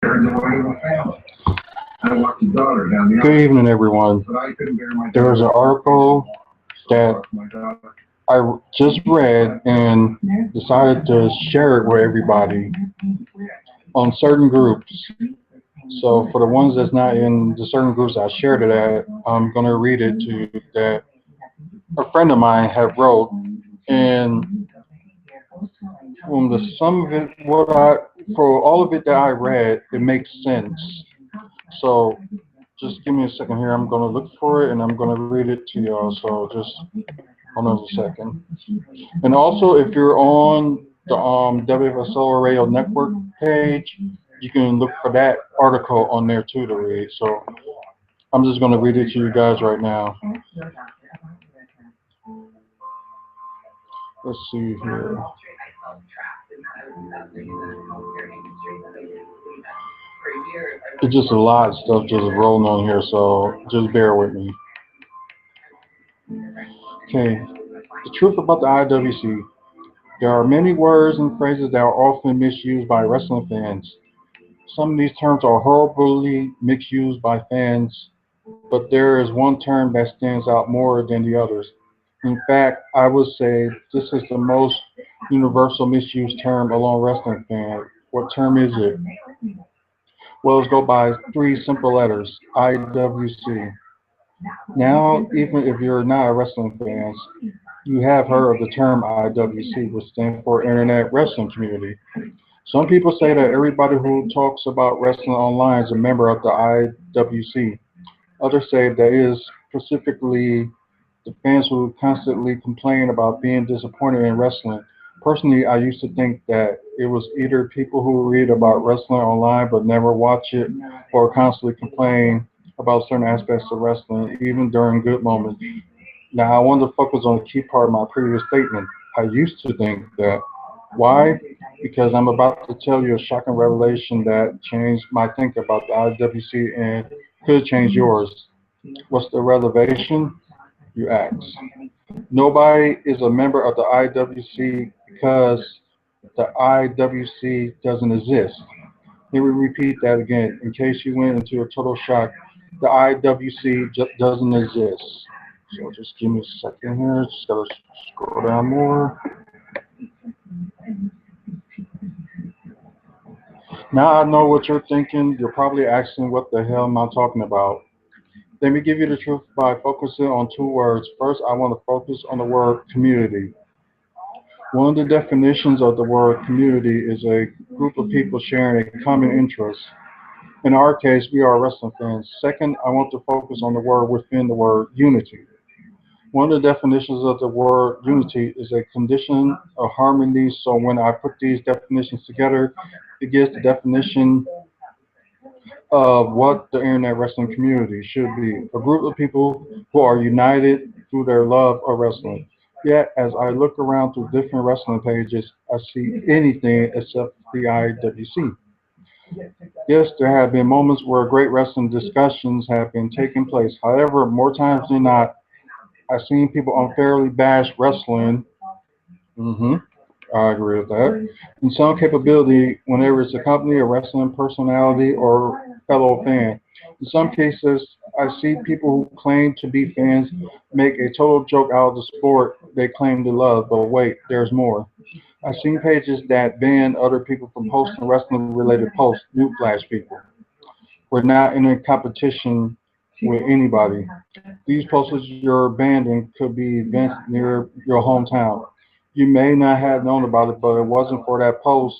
Good evening, everyone. There was an article that I just read and decided to share it with everybody on certain groups. So for the ones that's not in the certain groups I shared it at, I'm gonna read it to that a friend of mine have wrote, and from the sum of it, for all of it that I read, it makes sense. So just give me a second here. I'm gonna look for it and I'm gonna read it to y'all. So just hold on a second. And also, if you're on the WFSO Radio Network page, you can look for that article on there too to read. So I'm just gonna read it to you guys right now. Let's see here. It's just a lot of stuff just rolling on here, so just bear with me. Okay, the truth about the IWC. There are many words and phrases that are often misused by wrestling fans. Some of these terms are horribly misused by fans, but there is one term that stands out more than the others. In fact, I would say this is the most universal misused term among wrestling fans. What term is it? Well, let's go by three simple letters, IWC. Now, even if you're not a wrestling fan, you have heard of the term IWC, which stands for Internet Wrestling Community. Some people say that everybody who talks about wrestling online is a member of the IWC. Others say that it is specifically the fans who constantly complain about being disappointed in wrestling. Personally, I used to think that it was either people who read about wrestling online but never watch it, or constantly complain about certain aspects of wrestling, even during good moments. Now, I want to focus on a key part of my previous statement. I used to think that. Why? Because I'm about to tell you a shocking revelation that changed my thinking about the IWC and could change yours. What's the revelation? You ask. Nobody is a member of the IWC because the IWC doesn't exist. Let me repeat that again in case you went into a total shock. The IWC doesn't exist. So just give me a second here. Just gotta scroll down more. Now I know what you're thinking. You're probably asking what the hell am I talking about? Let me give you the truth by focusing on two words. First, I want to focus on the word community. One of the definitions of the word community is a group of people sharing a common interest. In our case, we are wrestling fans. Second, I want to focus on the word within the word unity. One of the definitions of the word unity is a condition of harmony. So when I put these definitions together, it gives the definition of what the internet wrestling community should be. A group of people who are united through their love of wrestling. Yet, as I look around through different wrestling pages, I see anything except the IWC. Yes, there have been moments where great wrestling discussions have been taking place. However, more times than not, I've seen people unfairly bash wrestling. hmm I agree with that. And some capability whenever it's a company, a wrestling personality, or fellow fan. In some cases, I see people who claim to be fans make a total joke out of the sport they claim to love, but wait, there's more. I've seen pages that ban other people from posting wrestling related posts. Newsflash, people. We're not in a competition with anybody. These posters you're abandoning could be events near your hometown. You may not have known about it, but it wasn't for that post.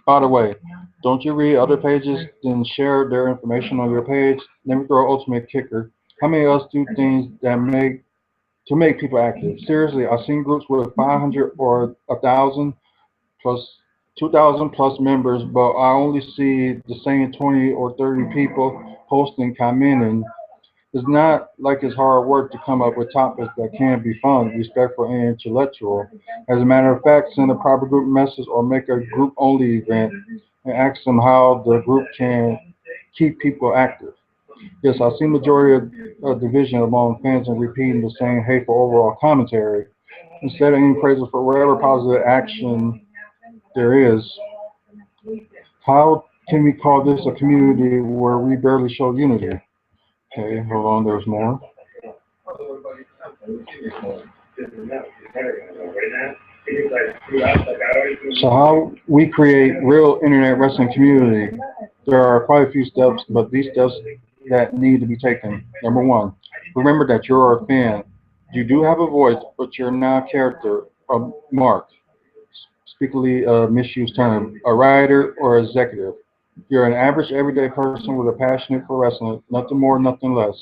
By the way, don't you read other pages, then share their information on your page? Let me throw an ultimate kicker. How many of us do things that make people active? Seriously, I've seen groups with 500 or 1,000 plus 2,000 plus members, but I only see the same 20 or 30 people posting, commenting. It's not like it's hard work to come up with topics that can be fun, respectful, and intellectual. As a matter of fact, send a proper group message or make a group only event and ask them how the group can keep people active. Yes, I see majority of division among fans and repeating the same hateful overall commentary instead of any praises for whatever positive action there is. How can we call this a community where we barely show unity? Okay, hold on, there's more. So how we create real internet wrestling community? There are quite a few steps, but these steps that need to be taken. Number one, remember that you're a fan. You do have a voice, but you're not a character, a mark, speakily a misused term, a writer or executive. You're an average everyday person with a passion for wrestling, nothing more, nothing less.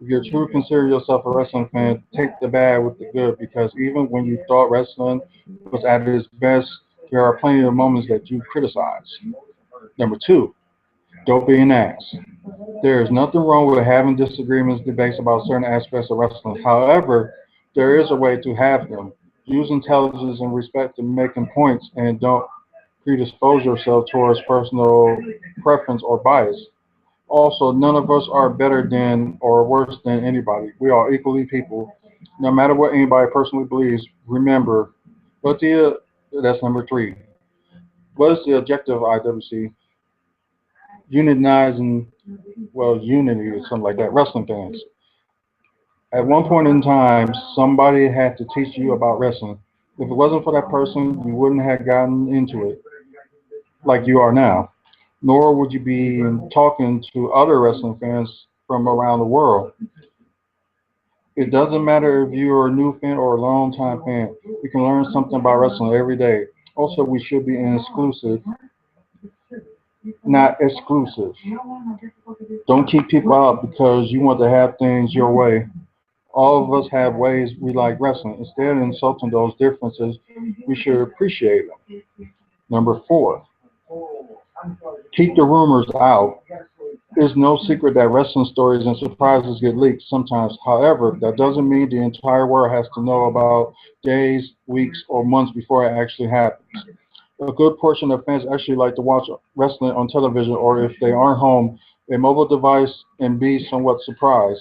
If you truly consider yourself a wrestling fan, take the bad with the good because even when you thought wrestling was at its best, there are plenty of moments that you criticize. Number two, don't be an ass. There is nothing wrong with having disagreements, debates about certain aspects of wrestling. However, there is a way to have them. Use intelligence and respect in making points and don't predispose yourself towards personal preference or bias. Also, none of us are better than or worse than anybody. We are equally people. No matter what anybody personally believes, remember, what the that's number three. What is the objective of IWC? Unionizing, well, unity or something like that. Wrestling fans. At one point in time, somebody had to teach you about wrestling. If it wasn't for that person, you wouldn't have gotten into it like you are now. Nor would you be talking to other wrestling fans from around the world. It doesn't matter if you're a new fan or a long time fan. You can learn something about wrestling every day. Also, we should be inclusive, not exclusive. Don't keep people out because you want to have things your way. All of us have ways we like wrestling. Instead of insulting those differences, we should appreciate them. Number four, keep the rumors out. It's no secret that wrestling stories and surprises get leaked sometimes. However, that doesn't mean the entire world has to know about days, weeks, or months before it actually happens. A good portion of fans actually like to watch wrestling on television or if they aren't home, a mobile device and be somewhat surprised.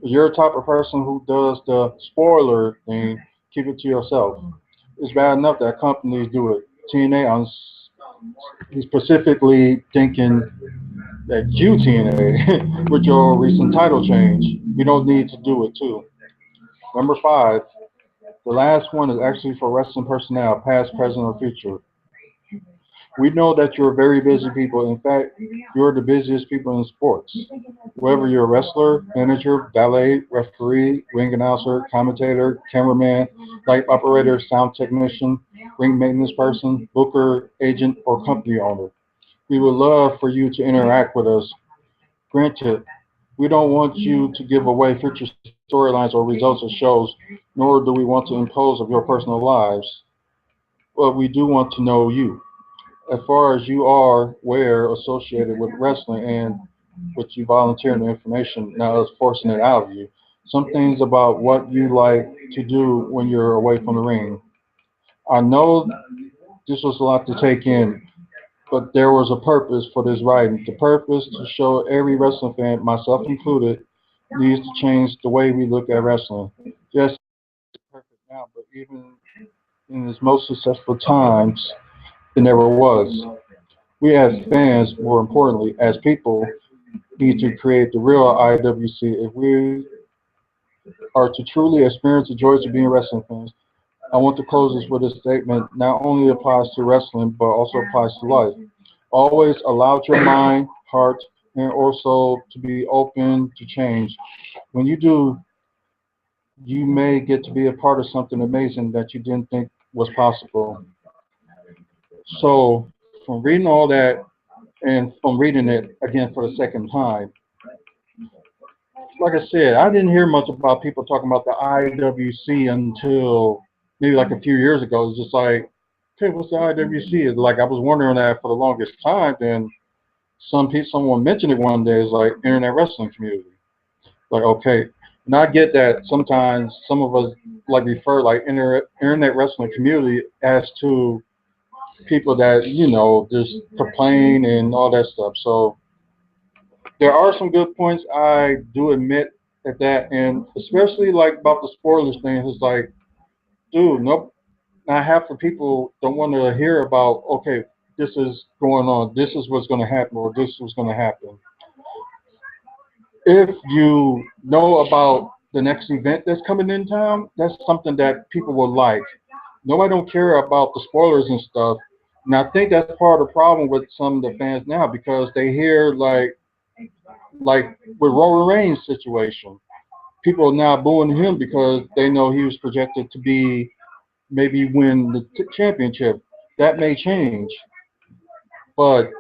If you're the type of person who does the spoiler thing, keep it to yourself. It's bad enough that companies do it. TNA, he's specifically thinking that you, TNA, with your recent title change, you don't need to do it too. Number five, the last one is actually for wrestling personnel, past, present, or future. We know that you're very busy people. In fact, you're the busiest people in sports. Whether you're a wrestler, manager, valet, referee, ring announcer, commentator, cameraman, light operator, sound technician, ring maintenance person, booker, agent, or company owner. We would love for you to interact with us. Granted, we don't want you to give away future storylines or results of shows, nor do we want to impose of your personal lives, but we do want to know you. As far as you are where associated with wrestling and with you volunteering the information, not us forcing it out of you. Some things about what you like to do when you're away from the ring. I know this was a lot to take in, but there was a purpose for this writing. The purpose to show every wrestling fan, myself included, needs to change the way we look at wrestling. Yes, it's perfect now, but even in its most successful times, it never was. We as fans, more importantly, as people, need to create the real IWC if we are to truly experience the joys of being wrestling fans. I want to close this with a statement not only applies to wrestling but also applies to life. Always allow your mind, heart, and also to be open to change. When you do, you may get to be a part of something amazing that you didn't think was possible. So, from reading all that and from reading it again for the second time, like I said, I didn't hear much about people talking about the IWC until maybe like a few years ago. It's just like, okay, what's the IWC? It's like I was wondering that for the longest time. Then someone mentioned it one day. It's like internet wrestling community. Like, okay, and I get that sometimes some of us like refer like internet wrestling community as to people that just complain and all that stuff. So there are some good points. I do admit at that, and especially like about the spoilers thing. It's like, dude, nope. Not half the people don't want to hear about. Okay, this is going on, this is what's going to happen, or this was going to happen. If you know about the next event that's coming in town, that's something that people will like. Nobody don't care about the spoilers and stuff. And I think that's part of the problem with some of the fans now because they hear like with Roman Reigns' situation, people are now booing him because they know he was projected to be maybe win the championship. That may change, but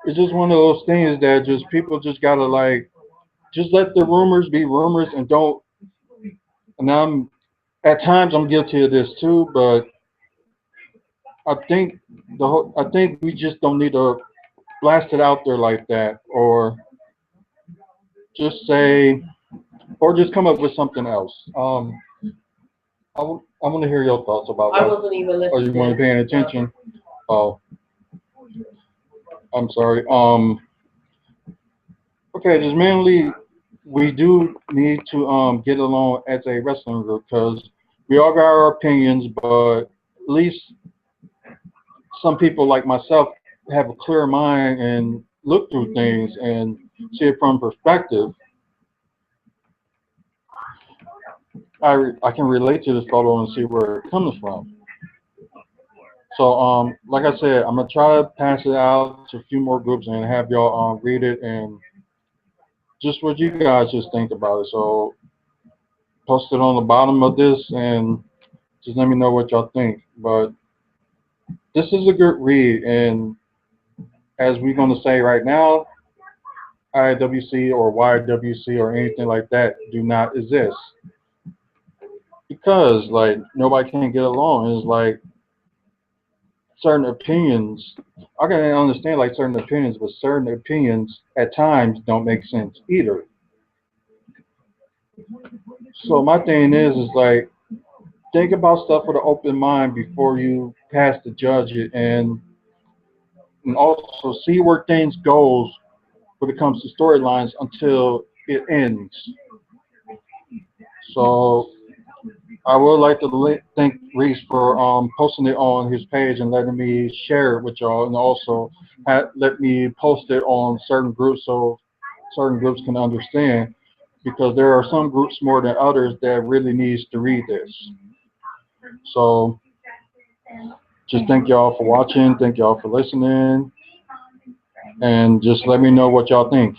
it's just one of those things that just people just gotta like just let the rumors be rumors and don't. And at times I'm guilty of this too, but I think I think we just don't need to blast it out there like that, or just say, or just come up with something else. I want to hear your thoughts about I that. wasn't even Are you want to listening. paying attention? Oh, I'm sorry. Okay, just mainly we do need to get along as a wrestling group because we all got our opinions, but at least some people like myself have a clear mind and look through things and see it from perspective. I can relate to this photo and see where it comes from. So like I said, I'm gonna try to pass it out to a few more groups and have y'all read it and just what you guys just think about it. So post it on the bottom of this and just let me know what y'all think. But this is a good read, and as we're gonna say right now, IWC or YWC or anything like that do not exist because like nobody can get along. It's like certain opinions. I can understand like certain opinions, but certain opinions at times don't make sense either. So my thing is like think about stuff with an open mind before you pass to judge it, and also see where things goes when it comes to storylines until it ends. So I would like to thank Reese for posting it on his page and letting me share it with y'all, and also let me post it on certain groups so certain groups can understand. Because there are some groups more than others that really needs to read this. So just thank y'all for watching, thank y'all for listening, and just let me know what y'all think.